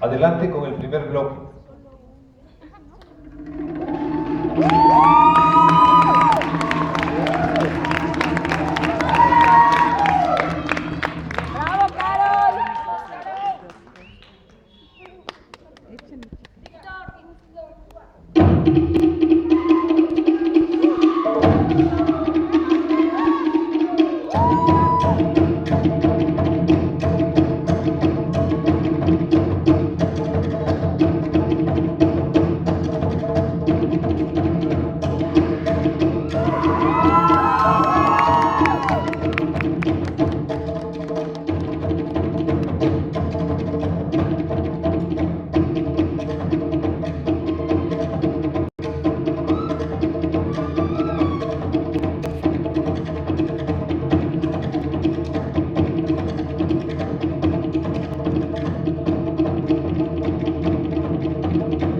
Adelante con el primer bloque. ¡Bravo, Carol!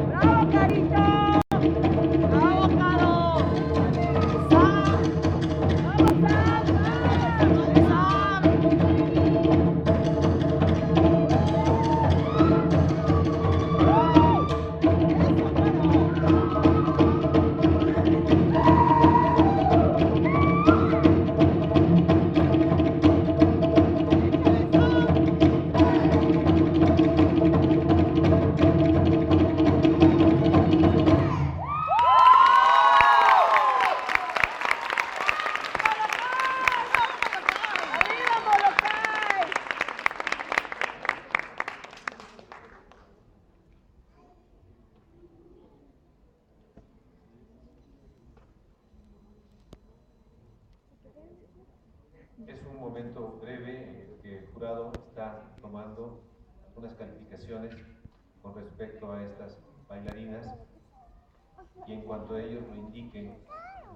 ¡Bravo, Carito! ¡Bravo, Caro! ¡Sam! ¡Vamos, Sam! ¡Sam! ¡Arriba, Molokai! Es un momento breve en el que el jurado está tomando unas calificaciones con respecto a estas bailarinas y en cuanto ellos lo indiquen,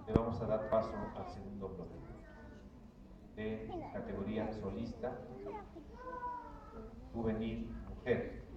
le vamos a dar paso al segundo bloque de categoría solista, juvenil, mujer.